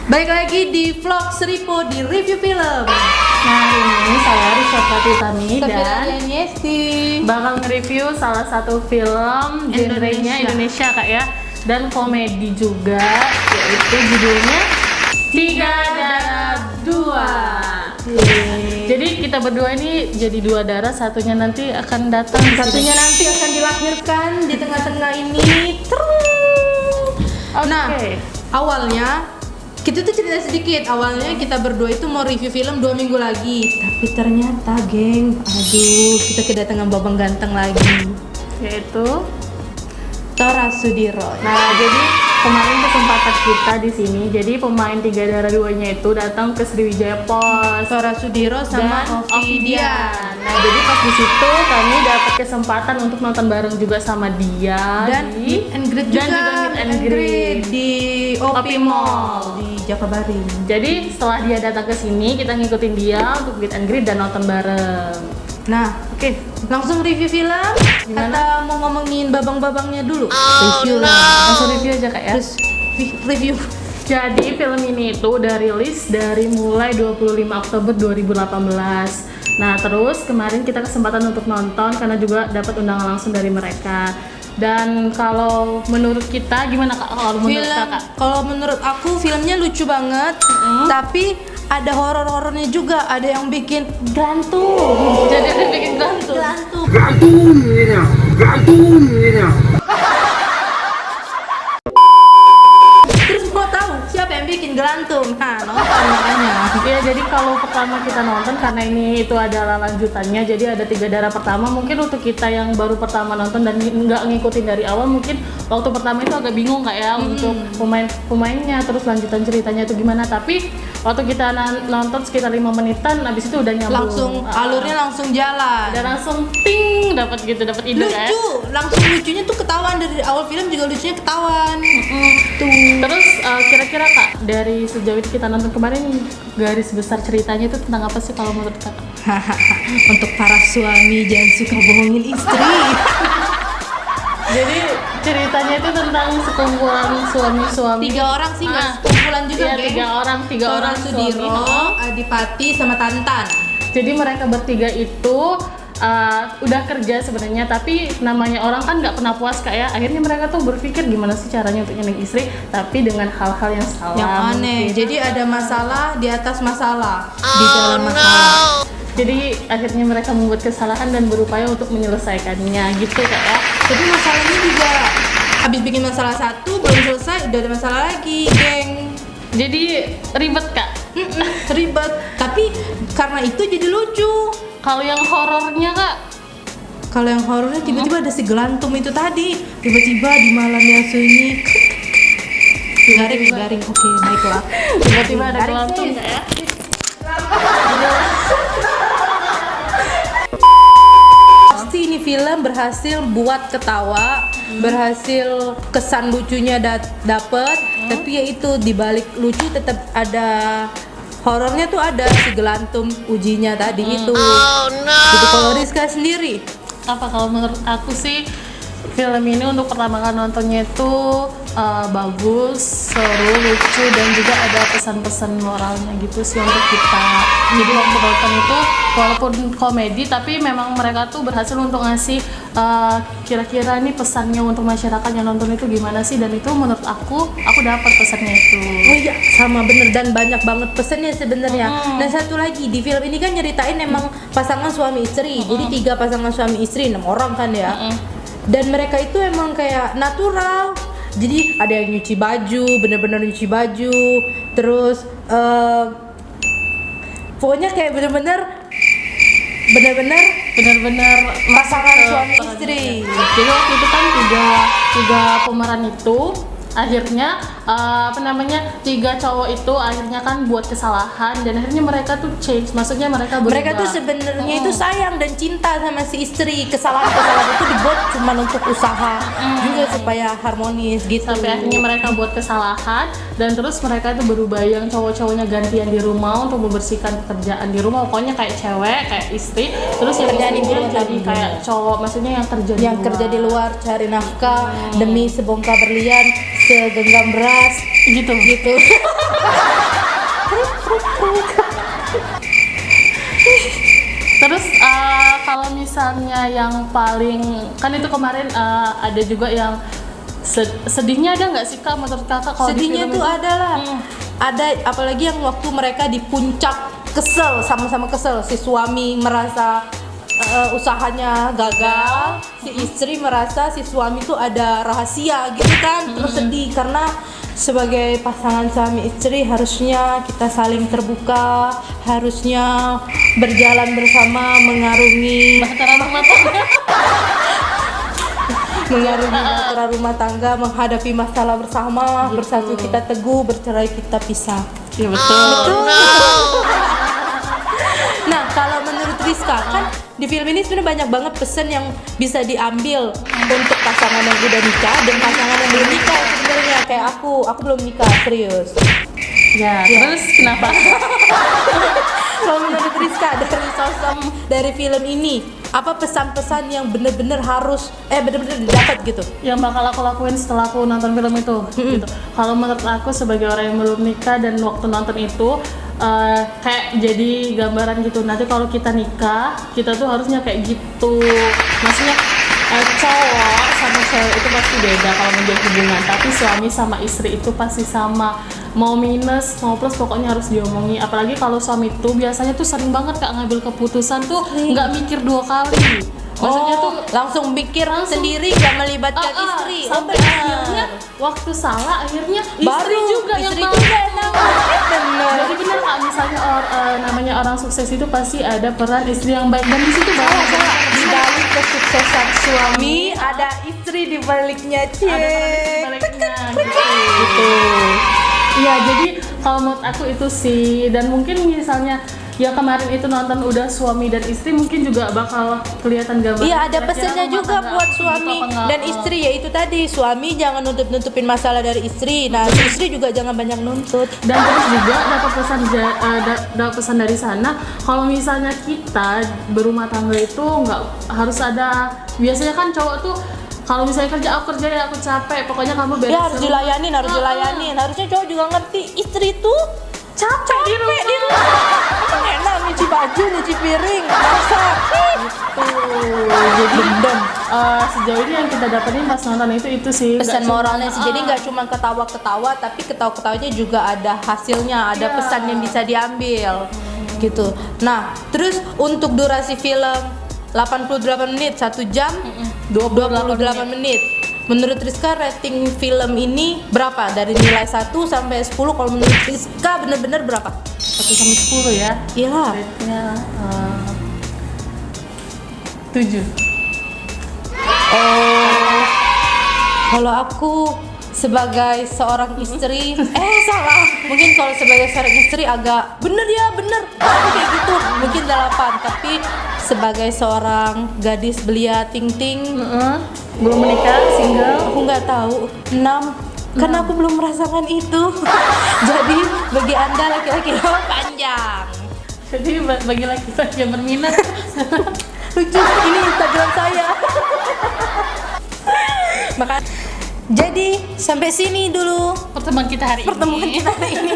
Balik lagi di vlog Seripo di review film. Nah, hari ini saya Risha Pratitami dan Yesti bakal nge-review salah satu film genrenya Indonesia Kak ya, dan komedi juga, yaitu judulnya Tiga Darah Dua. Jadi kita berdua ini jadi dua darah, satunya nanti akan datang. Satunya nanti akan dilahirkan di tengah-tengah ini. Nah, awalnya kita tuh cerita sedikit. Awalnya kita berdua itu mau review film 2 minggu lagi, tapi ternyata geng, aduh, kita kedatangan babang ganteng lagi, Yaitu Tora Sudiro. Nah, jadi kemarin kesempatan kita di sini. Jadi pemain Tiga Darah Duanya itu datang ke Sriwijaya Pos. Tora Sudiro sama dan Ovidian. Nah, jadi pas di situ kami dapat kesempatan untuk nonton bareng juga sama dia Dan di meet and greet juga, dan juga meet and greet di OP Mall di Jakabaring. Jadi setelah dia datang ke sini, kita ngikutin dia untuk meet and greet dan nonton bareng. Nah, Oke, langsung review film. Gimana? Atau mau ngomongin babang-babangnya dulu? review lah. Langsung review aja Kak ya. Terus review. Jadi film ini itu udah rilis dari mulai 25 Oktober 2018. Nah, terus kemarin kita kesempatan untuk nonton karena juga dapat undangan langsung dari mereka. Dan kalau menurut kita gimana Kak? Kalau menurut Film, Kakak? kalau menurut aku filmnya lucu banget, tapi ada horor-horornya juga, ada yang bikin gantung. Jadi ada bikin gantung. Gantung. Terus mau tahu siapa yang bikin gantung? Nah, nonton makanya. Ya, jadi kalau pertama kita nonton, karena ini itu adalah lanjutannya, jadi ada Tiga Darah pertama. Mungkin untuk kita yang baru pertama nonton dan nggak ngikutin dari awal, mungkin waktu pertama itu agak bingung Kak ya, untuk pemainnya, terus lanjutan ceritanya itu gimana. Tapi waktu kita nonton sekitar 5 menitan, habis itu udah nyambung. Langsung alurnya langsung jalan. Dan langsung ting, dapat ide Kak ya. Lucu, langsung lucunya tuh ketahuan dari awal film juga lucunya ketahuan. Tuh. Terus kira-kira Kak, dari sejauh ini kita nonton kemarin, garis besar ceritanya itu tentang apa sih kalau menurut Kakak? Untuk para suami jangan suka bohongin istri. Jadi ceritanya itu tentang sekumpulan suami-suami. 3 orang sih, nggak sekumpulan juga, Iya, geng. 3 orang Sudiro, suami. Adipati sama Tantan. Jadi mereka bertiga itu udah kerja sebenarnya, tapi namanya orang kan nggak pernah puas Kak ya. Akhirnya mereka tuh berpikir gimana sih caranya untuk nyeneng istri, tapi dengan hal-hal yang salah. Yang aneh. mungkin. Jadi ada masalah di atas masalah, di dalam masalah. Jadi akhirnya mereka membuat kesalahan dan berupaya untuk menyelesaikannya gitu Kak ya. Jadi masalahnya juga habis bikin masalah satu belum selesai udah ada masalah lagi, geng. Jadi ribet Kak. Ribet. Tapi karena itu jadi lucu. Kalau yang horornya Kak, Kalau yang horornya tiba-tiba ada si gelantum itu tadi, tiba-tiba di malam yang sunyi. Garing. Oke, baiklah. tiba-tiba ada Garing, gelantung sis. Kak ya. Pasti ini film berhasil buat ketawa, berhasil kesan lucunya dapet, tapi ya itu dibalik lucu tetap ada horornya tuh, ada si gelantum ujinya tadi itu. Gitu. Kalau Rizka sendiri, Apa kalau menurut aku sih, film ini untuk pertama kali nontonnya itu bagus, seru, lucu, dan juga ada pesan-pesan moralnya gitu sih untuk kita. Jadi waktu nonton itu walaupun komedi, tapi memang mereka tuh berhasil untuk ngasih kira-kira ini pesannya untuk masyarakat yang nonton itu gimana sih, dan itu menurut aku dapat pesannya itu. oh iya sama bener, dan banyak banget pesannya sebenarnya. Dan satu lagi di film ini kan nyeritain emang pasangan suami istri, jadi 3 pasangan suami istri, 6 orang kan ya. Dan mereka itu emang kayak natural. Jadi ada yang nyuci baju, bener-bener nyuci baju, terus pokoknya kayak bener-bener Pasangan suami istri. Jadi waktu itu kan tiga pemeran itu akhirnya 3 cowok itu akhirnya kan buat kesalahan, dan akhirnya mereka tuh change, maksudnya mereka berubah. Mereka tuh sebenarnya itu sayang dan cinta sama si istri. Kesalahan-kesalahan itu dibuat cuma untuk usaha juga supaya harmonis gitu. Sampai akhirnya mereka buat kesalahan, dan terus mereka itu berubah, yang cowok-cowoknya gantian di rumah untuk membersihkan pekerjaan di rumah, pokoknya kayak cewek, kayak istri. Terus yang Kerjaan ibu istrinya rumah jadi tangga. kayak cowok, maksudnya yang kerja Yang kerja di luar cari nafkah demi sebongkah berlian segenggam beras gitu. Terus kalau misalnya yang paling kan itu kemarin ada juga yang sedihnya ada nggak sih Kak menurut Kakak kalau di sedihnya film tuh itu? adalah ada, apalagi yang waktu mereka di puncak kesel, sama-sama kesel, si suami merasa usahanya gagal, si istri merasa si suami tuh ada rahasia gitu kan, terus sedih karena sebagai pasangan suami istri harusnya kita saling terbuka, harusnya berjalan bersama mengarungi Bahtera rumah tangga. bahtera rumah tangga, menghadapi masalah bersama, Gitu. bersatu kita teguh, bercerai kita pisah. Iya betul. Nah, kalau menurut Rizka kan di film ini sebenarnya banyak banget pesan yang bisa diambil untuk pasangan yang udah nikah dan pasangan yang belum nikah sebenarnya. Kayak aku belum nikah, serius. Ya, terus kenapa? Kalau menurut Rizka dari sosok dari film ini, apa pesan-pesan yang bener-bener harus bener-bener didapat gitu? Yang bakal aku lakuin setelah aku nonton film itu gitu. Kalau menurut aku sebagai orang yang belum nikah dan waktu nonton itu kayak jadi gambaran gitu, nanti kalau kita nikah kita tuh harusnya kayak gitu, maksudnya cowok sama cewek itu pasti beda kalau menjalin hubungan, tapi suami sama istri itu pasti sama, mau minus mau plus pokoknya harus diomongi. Apalagi kalau suami tuh biasanya tuh sering banget Kak ngambil keputusan tuh nggak mikir 2 kali, maksudnya tuh langsung mikir sendiri, gak melibatkan istri. sampai benar. akhirnya waktu salah akhirnya istri Baru juga yang istri tahu. juga yang nanggung. Bener. Jadi benar Kak, misalnya namanya orang sukses itu pasti ada peran istri yang baik, dan di situ banyak Di balik kesuksesan suami ada istri di baliknya, cie. ada peran istri baliknya gitu. Iya, jadi kalau menurut aku itu sih, dan mungkin misalnya ya kemarin itu nonton udah suami dan istri, mungkin juga bakal kelihatan gambar. Iya, ada pesannya juga buat suami dan istri, yaitu tadi suami jangan nutup-nutupin masalah dari istri. Nah, si istri juga jangan banyak nuntut. Dan terus juga dapat pesan dari sana, kalau misalnya kita berumah tangga itu nggak harus ada, biasanya kan cowok tuh kalau misalnya aku kerja ya aku capek, pokoknya kamu beres Ya harus dilayanin, Harusnya cowok juga ngerti istri tuh capek di rumah. Emang enak nyuci baju, nyuci piring, masak. Jadi sejauh ini yang kita dapetin pas nonton itu sih Pesan nggak cuma- moralnya sih, jadi nggak cuma ketawa-ketawa, tapi ketawa-ketawanya juga ada hasilnya, ada pesan yang bisa diambil gitu. Nah, terus untuk durasi film 88 menit, 1 jam 28 menit. Menurut Rizka rating film ini berapa? Dari nilai 1 sampai 10, kalau menurut Rizka bener-bener berapa? 1 sampai 10 ya. Iya. Rate-nya 7. Oh, kalau aku sebagai seorang istri, salah. Mungkin kalau sebagai seorang istri agak bener, kayak gitu. Mungkin 8, tapi sebagai seorang gadis belia ting-ting, Belum menikah, single. aku nggak tahu 6, karena aku belum merasakan itu. Jadi bagi anda laki-laki panjang. Jadi bagi laki-laki yang berminat Lucu, ini Instagram saya. Maka jadi sampai sini dulu pertemuan kita hari pertemuan ini. kita hari ini.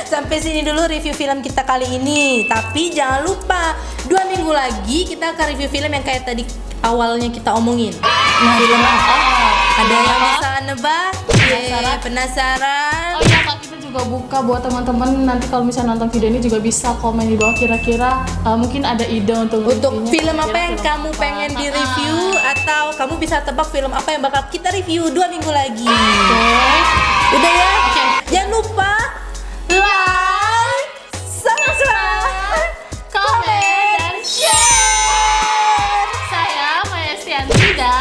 Sampai sini dulu review film kita kali ini. Tapi jangan lupa 2 minggu lagi kita akan review film yang kayak tadi awalnya kita omongin. Film apa? Ada yang bisa nebak? Penasaran? Oh iya Kak, kita juga buka buat teman-teman, nanti kalau misalnya nonton video ini juga bisa komen di bawah kira-kira mungkin ada ide untuk Film apa yang kamu pengen di review, atau kamu bisa tebak film apa yang bakal kita review 2 minggu lagi. Udah ya? Oke. Jangan lupa like, subscribe, komen dan share. saya Maya Estianti dan